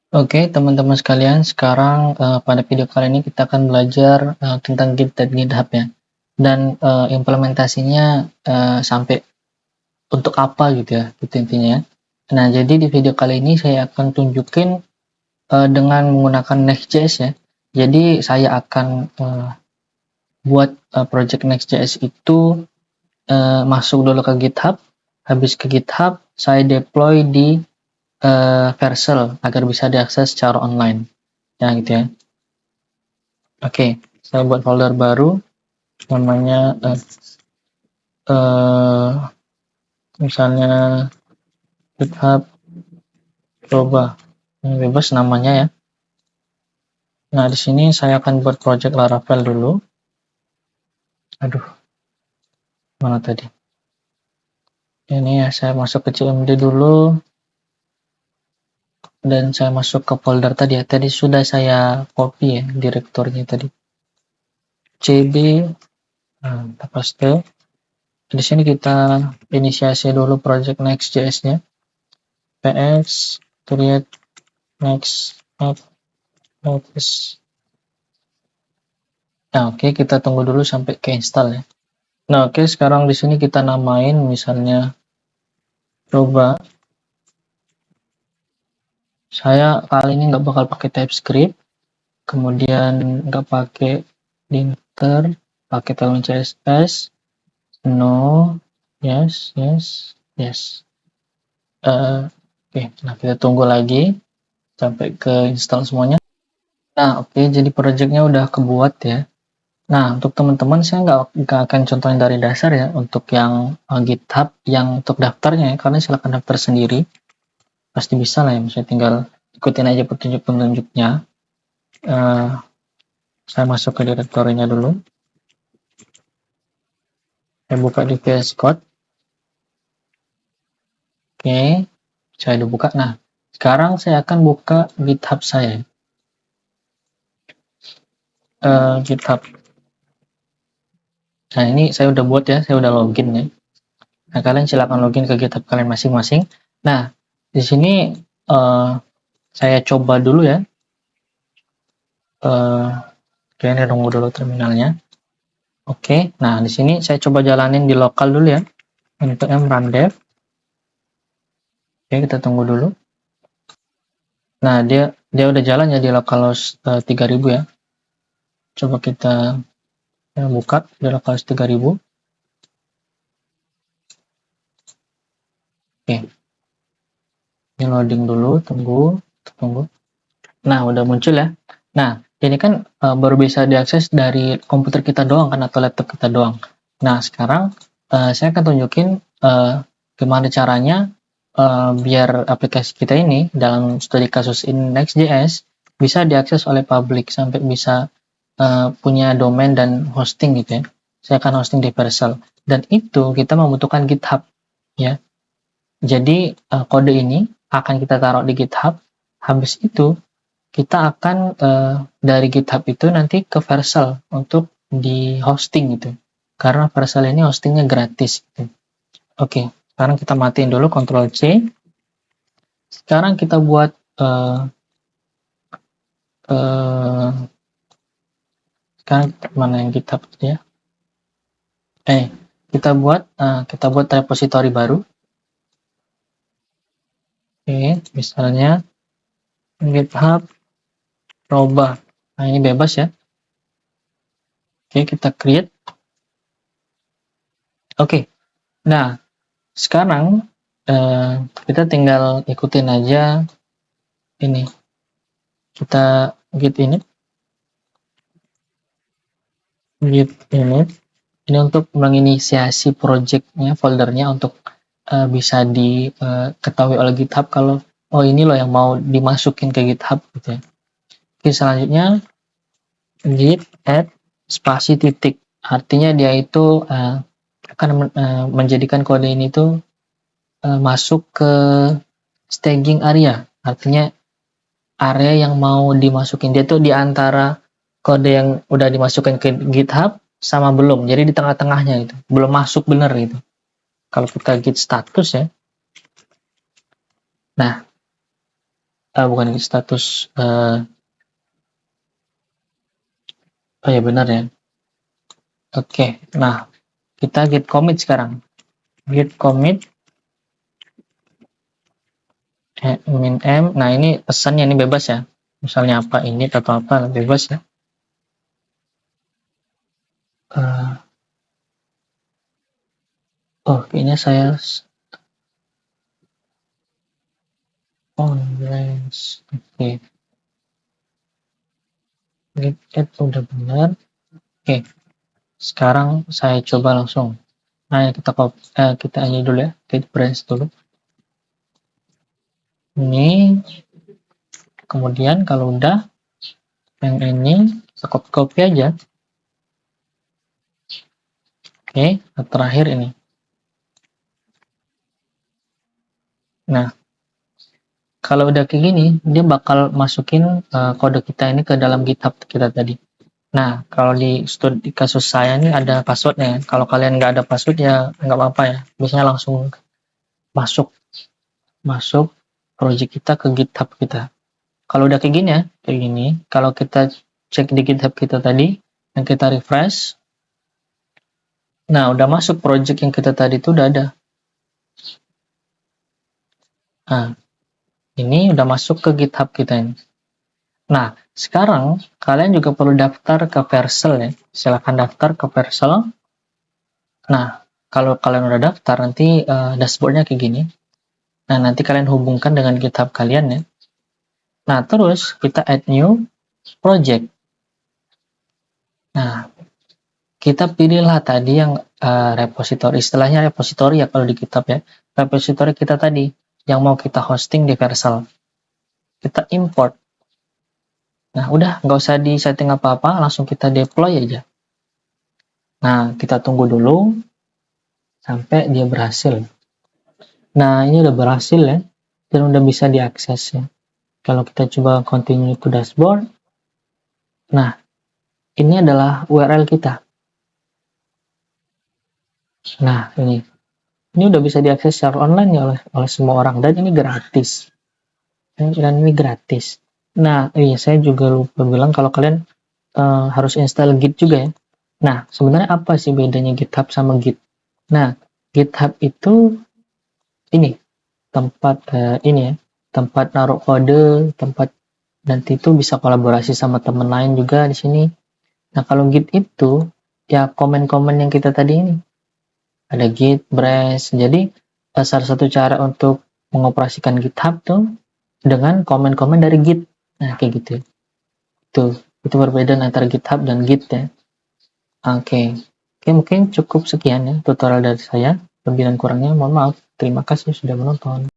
Oke, teman-teman sekalian, sekarang pada video kali ini kita akan belajar tentang Git dan GitHub ya, dan implementasinya sampai untuk apa gitu ya, gitu intinya ya. Nah, jadi di video kali ini saya akan tunjukin dengan menggunakan Next.js ya. Jadi saya akan buat project Next.js itu masuk dulu ke GitHub, habis ke GitHub saya deploy di Vercel agar bisa diakses secara online. Ya gitu ya. Oke, saya buat folder baru namanya uh, misalnya GitHub coba. Ini bebas namanya ya. Nah, di sini saya akan buat project Laravel dulu. Aduh, mana tadi? Ini ya, saya masuk ke CMD dulu dan saya masuk ke folder tadi ya. Tadi sudah saya copy ya direkturnya tadi. CB, nah, kita paste. Di sini kita inisiasi dulu project Next.js-nya. PS create next app notice. Nah, oke, kita tunggu dulu sampai ke install ya. Nah, oke, sekarang di sini kita namain misalnya coba. Saya kali ini nggak bakal pakai TypeScript, kemudian nggak pakai linter, pakai Talon CSS, no, yes, yes, yes. Oke, nah kita tunggu lagi sampai ke install semuanya. Nah, oke, jadi projectnya udah kebuat ya. Nah, untuk teman-teman saya nggak akan contohin dari dasar ya, untuk yang GitHub, yang untuk daftarnya ya, karena silakan daftar sendiri, pasti bisa lah ya, misalnya tinggal ikutin aja petunjuk-petunjuknya. Saya masuk ke direktorinya dulu, saya buka di VS Code, oke, saya udah buka. Nah, sekarang saya akan buka GitHub saya, GitHub. Nah, ini saya udah buat ya, saya udah login ya. Nah, kalian silakan login ke GitHub kalian masing-masing. Nah, di sini saya coba dulu ya. Oke, ini tunggu dulu terminalnya. Oke, nah di sini saya coba jalanin di lokal dulu ya. Untuk run dev. Oke, kita tunggu dulu. Nah, dia udah jalan ya di localhost 3000 ya. Coba kita buka di localhost 3000. Oke. Ini loading dulu, tunggu. Nah, udah muncul ya. Nah, ini kan baru bisa diakses dari komputer kita doang kan, atau laptop kita doang. Nah, sekarang saya akan tunjukin gimana caranya biar aplikasi kita ini dalam studi kasus ini Next.js bisa diakses oleh publik sampai bisa punya domain dan hosting gitu ya. Saya akan hosting di Vercel dan itu kita membutuhkan GitHub ya. Jadi kode ini akan kita taruh di GitHub. Habis itu kita akan dari GitHub itu nanti ke Vercel untuk di hosting gitu. Karena Vercel ini hostingnya gratis gitu. Oke, sekarang kita matiin dulu Ctrl C. Sekarang kita buat sekarang mana yang GitHub ya? Kita buat repository baru. Oke, misalnya GitHub coba. Nah, ini bebas ya. Oke, kita create. Oke. Nah, sekarang kita tinggal ikutin aja ini. Kita git init. Ini untuk menginisiasi projectnya, foldernya untuk bisa diketahui oleh GitHub kalau oh ini loh yang mau dimasukin ke GitHub gitu ya. Oke, selanjutnya git add spasi titik. Artinya dia itu akan menjadikan kode ini tuh masuk ke staging area. Artinya area yang mau dimasukin dia tuh di antara kode yang udah dimasukin ke GitHub sama belum. Jadi di tengah-tengahnya itu. Belum masuk bener gitu. Kalau kita git status ya. Nah, bukan git status, oh ya benar ya. Oke, nah kita git commit sekarang. Git commit min m. Nah ini pesannya ini bebas ya. Misalnya apa ini atau apa bebas ya. Kayaknya saya range. Oke. Git add udah benar. Oke. Sekarang saya coba langsung. Nah, kita ini dulu ya. Git branch dulu. Ini. Kemudian kalau udah yang ini kita copy aja. Oke, terakhir ini. Nah, kalau udah kayak gini, dia bakal masukin kode kita ini ke dalam GitHub kita tadi. Nah, kalau di kasus saya ini ada passwordnya. Kalau kalian nggak ada password ya nggak apa-apa ya. Biasanya langsung masuk project kita ke GitHub kita. Kalau udah kayak gini ya, kayak gini. Kalau kita cek di GitHub kita tadi, yang kita refresh, nah udah masuk project yang kita tadi itu udah ada. Nah, ini udah masuk ke GitHub kita ini. Nah, sekarang kalian juga perlu daftar ke Vercel ya. Silahkan daftar ke Vercel. Nah, kalau kalian udah daftar, nanti dashboardnya kayak gini. Nah, nanti kalian hubungkan dengan GitHub kalian ya. Nah, terus kita add new project. Nah, kita pilihlah tadi yang repository. Istilahnya repository ya kalau di GitHub ya. Repository kita tadi yang mau kita hosting di Vercel. Kita import. Nah, udah nggak usah di setting apa-apa, langsung kita deploy aja. Nah, kita tunggu dulu sampai dia berhasil. Nah, ini udah berhasil ya, dan udah bisa diakses ya. Kalau kita coba continue to dashboard, nah, ini adalah URL kita. Nah, ini udah bisa diakses secara online ya oleh semua orang, dan ini gratis. Dan ini gratis. Nah, saya juga lupa bilang kalau kalian harus install Git juga ya. Nah, sebenarnya apa sih bedanya GitHub sama Git? Nah, GitHub itu ini tempat tempat naruh kode, tempat nanti itu bisa kolaborasi sama teman lain juga di sini. Nah, kalau Git itu ya komen-komen yang kita tadi ini. Ada Git, Bash. Jadi, salah satu cara untuk mengoperasikan GitHub tuh dengan komen-komen dari Git. Nah, kayak gitu. Itu perbedaan antara GitHub dan Git ya. Oke, mungkin cukup sekian ya tutorial dari saya. Lebih dan kurangnya mohon maaf. Terima kasih sudah menonton.